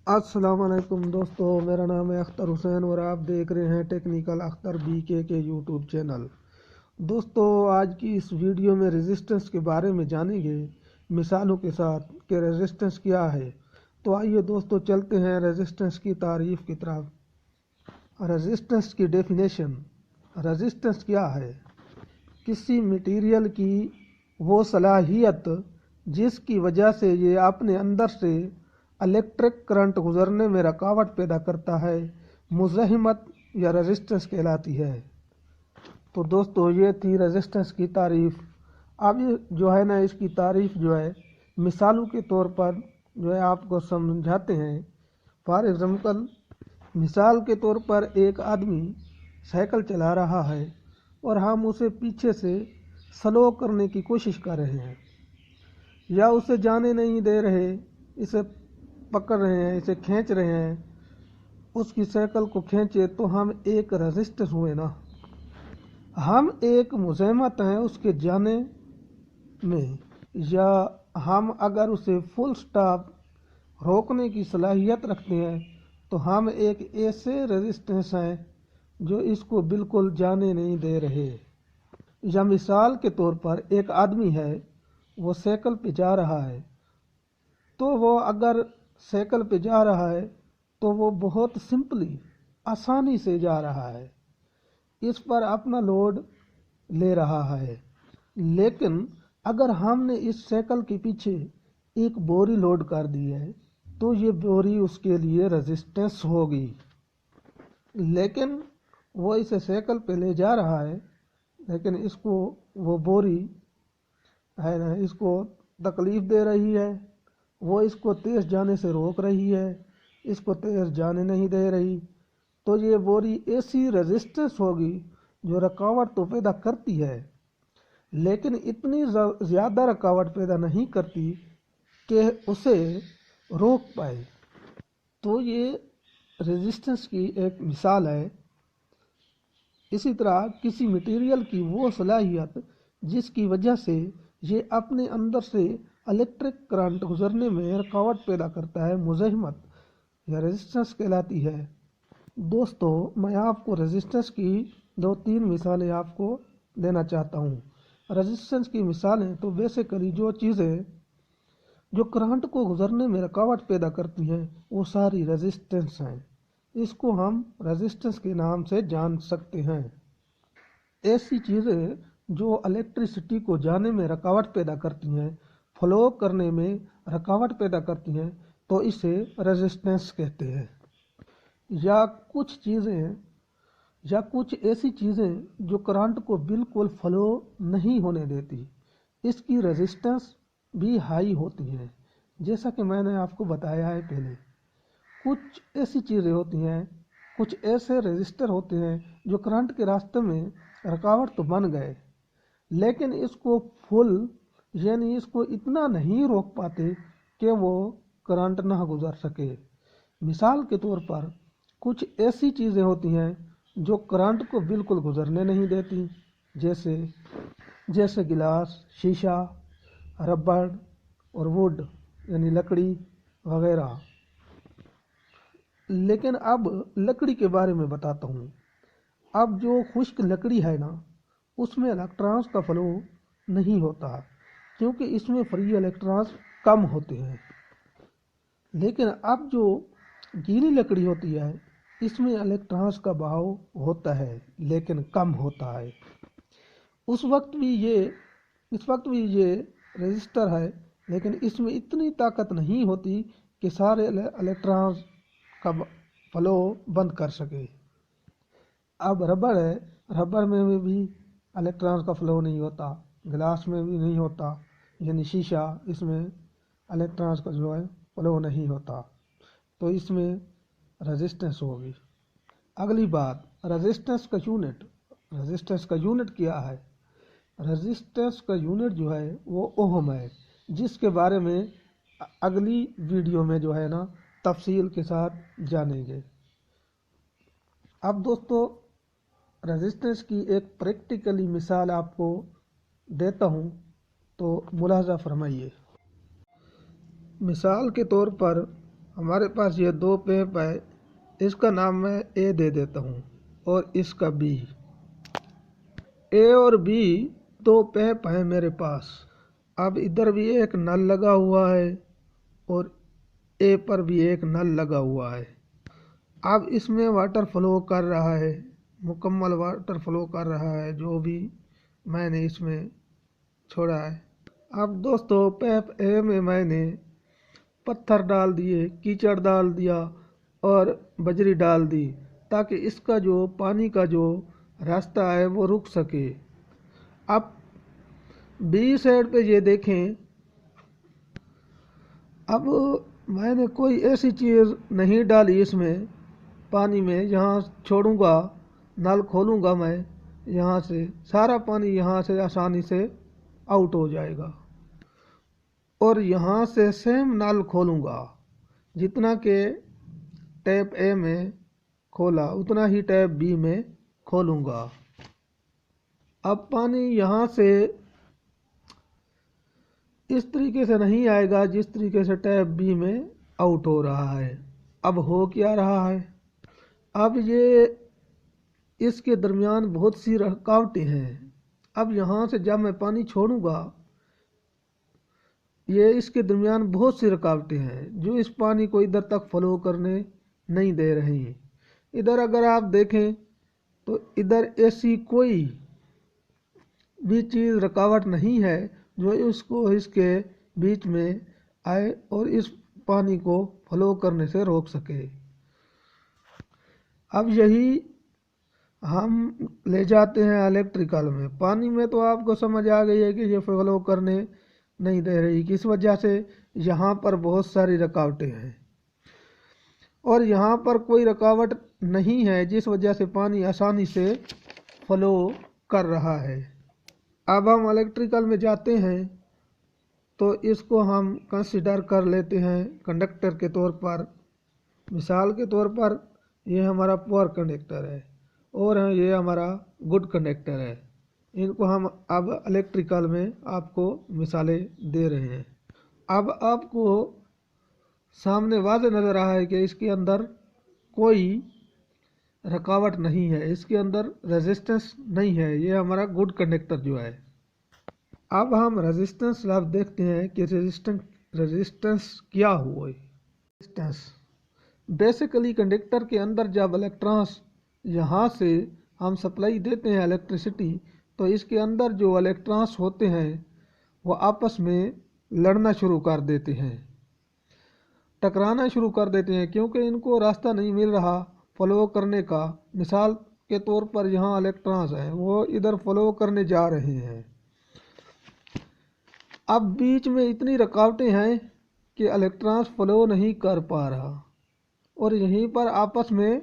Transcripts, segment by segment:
अस्सलाम वालेकुम दोस्तों, मेरा नाम है अख्तर हुसैन और आप देख रहे हैं टेक्निकल अख्तर BK के यूट्यूब चैनल। दोस्तों, आज की इस वीडियो में रेजिस्टेंस के बारे में जानेंगे मिसालों के साथ कि रेजिस्टेंस क्या है। तो आइए दोस्तों, चलते हैं रेजिस्टेंस की तारीफ की तरफ। रेजिस्टेंस की डेफिनेशन। रेजिस्टेंस क्या है? किसी मटेरियल की वो सलाहियत जिसकी वजह से ये अपने अंदर से इलेक्ट्रिक करंट गुजरने में रुकावट पैदा करता है, मुज़ाहिमत या रेजिस्टेंस कहलाती है। तो दोस्तों, ये थी रेजिस्टेंस की तारीफ। अब जो है ना, इसकी तारीफ जो है मिसालों के तौर पर जो है आपको समझाते हैं। फॉर एग्जाम्पल, मिसाल के तौर पर एक आदमी साइकिल चला रहा है और हम उसे पीछे से स्लो करने की कोशिश कर रहे हैं या उसे जाने नहीं दे रहे, इसे पकड़ रहे हैं, इसे खींच रहे हैं, उसकी साइकिल को खींचे तो हम एक रेजिस्टेंस हुए ना। हम एक मुज़ाहमत हैं उसके जाने में, या हम अगर उसे फुल स्टॉप रोकने की सलाहियत रखते हैं तो हम एक ऐसे रेजिस्टेंस हैं जो इसको बिल्कुल जाने नहीं दे रहे। या मिसाल के तौर पर एक आदमी है, वो साइकिल पे जा रहा है, तो वो अगर साइकिल पे जा रहा है तो वो बहुत सिंपली आसानी से जा रहा है, इस पर अपना लोड ले रहा है। लेकिन अगर हमने इस साइकिल के पीछे एक बोरी लोड कर दी है तो ये बोरी उसके लिए रेजिस्टेंस होगी। लेकिन वो इसे साइकिल पे ले जा रहा है, लेकिन इसको वो बोरी है ना, इसको तकलीफ दे रही है, वो इसको तेज जाने से रोक रही है, इसको तेज जाने नहीं दे रही। तो ये बोरी ऐसी रेजिस्टेंस होगी जो रुकावट तो पैदा करती है, लेकिन इतनी ज़्यादा रुकावट पैदा नहीं करती कि उसे रोक पाए। तो ये रेजिस्टेंस की एक मिसाल है। इसी तरह किसी मटेरियल की वो सलाहियत जिसकी वजह से ये अपने अंदर से इलेक्ट्रिक करंट गुजरने में रुकावट पैदा करता है, मुज़ाहिमत या रेजिस्टेंस कहलाती है। दोस्तों, मैं आपको रेजिस्टेंस की 2-3 मिसालें आपको देना चाहता हूँ। रेजिस्टेंस की मिसालें तो बेसिकली जो चीज़ें जो करंट को गुजरने में रुकावट पैदा करती हैं वो सारी रेजिस्टेंस हैं। इसको हम रेजिस्टेंस के नाम से जान सकते हैं। ऐसी चीज़ें जो इलेक्ट्रिसिटी को जाने में रुकावट पैदा करती हैं, फ्लो करने में रुकावट पैदा करती हैं, तो इसे रेजिस्टेंस कहते हैं। या कुछ चीज़ें या कुछ ऐसी चीज़ें जो करंट को बिल्कुल फ्लो नहीं होने देती, इसकी रेजिस्टेंस भी हाई होती हैं। जैसा कि मैंने आपको बताया है पहले, कुछ ऐसी चीज़ें होती हैं, कुछ ऐसे रेजिस्टर होते हैं जो करंट के रास्ते में रुकावट तो बन गए, लेकिन इसको फुल यानी इसको इतना नहीं रोक पाते कि वो करंट ना गुजर सके। मिसाल के तौर पर कुछ ऐसी चीज़ें होती हैं जो करंट को बिल्कुल गुजरने नहीं देती, जैसे गिलास, शीशा, रबड़ और वुड यानी लकड़ी वगैरह। लेकिन अब लकड़ी के बारे में बताता हूँ। अब जो खुश्क लकड़ी है ना, उसमें इलेक्ट्रॉन्स का फ्लो नहीं होता क्योंकि इसमें फ्री इलेक्ट्रॉन्स कम होते हैं। लेकिन अब जो गीली लकड़ी होती है, इसमें इलेक्ट्रॉन्स का बहाव होता है लेकिन कम होता है। इस वक्त भी ये रेजिस्टर है, लेकिन इसमें इतनी ताकत नहीं होती कि सारे इलेक्ट्रॉन्स का फ्लो बंद कर सके। अब रबड़ है, रबड़ में भी इलेक्ट्रॉन्स का फ्लो नहीं होता, गिलास में भी नहीं होता, यानी शीशा, इसमें इलेक्ट्रॉन्स का जो है फ्लो नहीं होता, तो इसमें रेजिस्टेंस होगी। अगली बात, रेजिस्टेंस का यूनिट क्या है? रेजिस्टेंस का यूनिट जो है वो ओहम है, जिसके बारे में अगली वीडियो में जो है ना तफसील के साथ जानेंगे। अब दोस्तों, रेजिस्टेंस की एक प्रैक्टिकली मिसाल आपको देता हूँ, तो मुलाहजा फरमाइए। मिसाल के तौर पर हमारे पास ये दो पैप है, इसका नाम मैं ए दे देता हूँ और इसका बी। ए और बी दो पैप हैं मेरे पास। अब इधर भी एक नल लगा हुआ है और ए पर भी एक नल लगा हुआ है। अब इसमें वाटर फ्लो कर रहा है, मुकम्मल वाटर फ्लो कर रहा है जो भी मैंने इसमें छोड़ा है। अब दोस्तों पैप ए में मैंने पत्थर डाल दिए, कीचड़ डाल दिया और बजरी डाल दी ताकि इसका जो पानी का जो रास्ता है वो रुक सके। अब बी साइड पे ये देखें, अब मैंने कोई ऐसी चीज़ नहीं डाली इसमें पानी में। यहाँ छोड़ूंगा, नल खोलूंगा मैं, यहाँ से सारा पानी यहाँ से आसानी से आउट हो जाएगा। और यहाँ से सेम नल खोलूंगा, जितना के टैप ए में खोला उतना ही टैप बी में खोलूंगा। अब पानी यहाँ से इस तरीके से नहीं आएगा जिस तरीके से टैप बी में आउट हो रहा है। अब हो क्या रहा है, अब ये इसके दरमियान बहुत सी रुकावटें हैं। अब यहाँ से जब मैं पानी छोड़ूंगा, ये इसके दरमियान बहुत सी रुकावटें हैं जो इस पानी को इधर तक फ्लो करने नहीं दे रही। इधर अगर आप देखें तो इधर ऐसी कोई भी चीज़ रुकावट नहीं है जो इसको इसके बीच में आए और इस पानी को फ्लो करने से रोक सके। अब यही हम ले जाते हैं इलेक्ट्रिकल में। पानी में तो आपको समझ आ गई है कि ये फ्लो करने नहीं दे रही, किस वजह से यहाँ पर बहुत सारी रुकावटें हैं और यहाँ पर कोई रुकावट नहीं है जिस वजह से पानी आसानी से फ्लो कर रहा है। अब हम इलेक्ट्रिकल में जाते हैं तो इसको हम कंसीडर कर लेते हैं कंडक्टर के तौर पर। मिसाल के तौर पर ये हमारा पुअर कंडक्टर है और ये हमारा गुड कंडक्टर है। इनको हम अब इलेक्ट्रिकल में आपको मिसालें दे रहे हैं। अब आपको सामने वाज़ेह नज़र आ रहा है कि इसके अंदर कोई रुकावट नहीं है, इसके अंदर रेजिस्टेंस नहीं है। ये हमारा गुड कंडक्टर जो है। अब हम रेजिस्टेंस लफ्ज़ देखते हैं कि रेजिस्टेंस क्या हुआ। रेजिस्टेंस बेसिकली कंडक्टर के अंदर जब इलेक्ट्रॉन्स यहाँ से हम सप्लाई देते हैं इलेक्ट्रिसिटी, तो इसके अंदर जो इलेक्ट्रॉन्स होते हैं वो आपस में लड़ना शुरू कर देते हैं, टकराना शुरू कर देते हैं, क्योंकि इनको रास्ता नहीं मिल रहा फ्लो करने का। मिसाल के तौर पर यहाँ इलेक्ट्रॉन्स हैं, वो इधर फ्लो करने जा रहे हैं। अब बीच में इतनी रुकावटें हैं कि इलेक्ट्रॉन्स फ्लो नहीं कर पा रहा और यहीं पर आपस में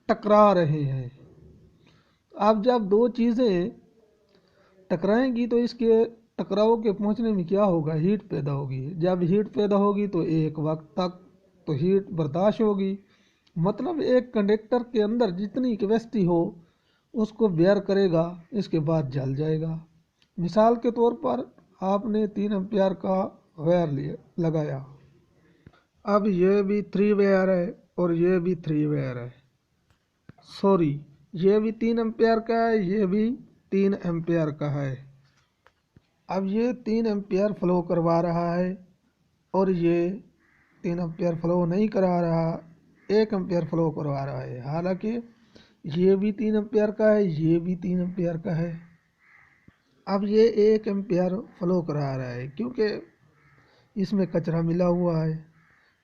टकरा रहे हैं। अब जब दो चीज़ें टकराएंगी तो इसके टकराव के पहुंचने में क्या होगा, हीट पैदा होगी। जब हीट पैदा होगी तो एक वक्त तक तो हीट बर्दाश्त होगी। मतलब एक कंडक्टर के अंदर जितनी कैपेसिटी हो उसको बेयर करेगा, इसके बाद जल जाएगा। मिसाल के तौर पर आपने 3 एम्पियर का वायर लगाया, अब ये भी 3 वायर है और ये भी 3 वायर है, सॉरी ये भी 3 एम्पियर का है, ये भी 3 एम्पियर का है। अब ये 3 एम्पियर फ्लो करवा रहा है और ये 3 एम्पियर फ्लो नहीं करा रहा, 1 एम्पियर फ्लो करवा रहा है। हालांकि ये भी 3 एम्पियर का है, ये भी 3 एम्पियर का है। अब ये 1 एम्पियर फ्लो करा रहा है क्योंकि इसमें कचरा मिला हुआ है,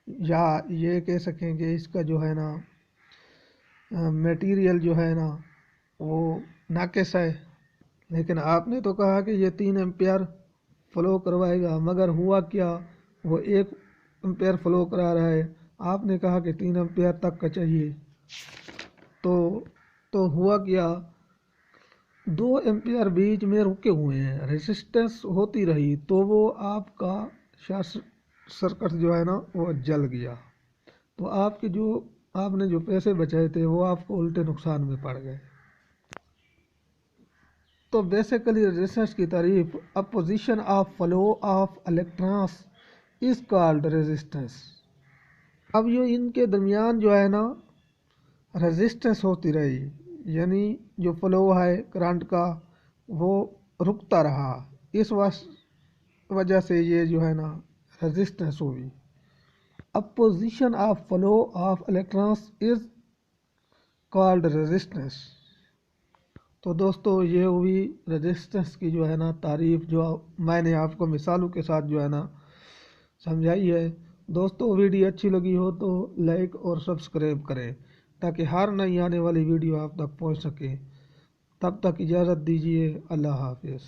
या ये कह सकेंगे इसका जो है ना मटेरियल जो है ना वो नाकिस है। लेकिन आपने तो कहा कि ये 3 एम्पियर फ्लो करवाएगा, मगर हुआ क्या, वो 1 एम्पियर फ्लो करा रहा है। आपने कहा कि 3 एम्पियर तक का चाहिए, तो हुआ क्या, 2 एम्पियर बीच में रुके हुए हैं, रेजिस्टेंस होती रही तो वो आपका शॉर्ट सर्किट जो है ना वो जल गया। तो आपने जो पैसे बचाए थे वो आपको उल्टे नुकसान में पड़ गए। तो बेसिकली रेजिस्टेंस की तारीफ opposition of flow of electrons is called resistance. اب یہ ان کے درمیان جو ہے نا ریزسٹنس ہوتی رہی، یعنی جو فلو ہے کرنٹ کا وہ رکتا رہا، اس وجہ سے یہ جو ہے نا ریزسٹنس ہوئی۔ Opposition of flow of electrons is called resistance. تو دوستو یہ ہوئی ریزسٹنس کی جو ہے نا تعریف، جو میں نے آپ کو مثالوں کے ساتھ جو ہے نا سمجھائی ہے۔ دوستو ویڈیو اچھی لگی ہو تو لائک اور سبسکرائب کریں تاکہ ہر نئی آنے والی ویڈیو آپ تک پہنچ سکے۔ تب تک اجازت دیجیے، اللہ حافظ۔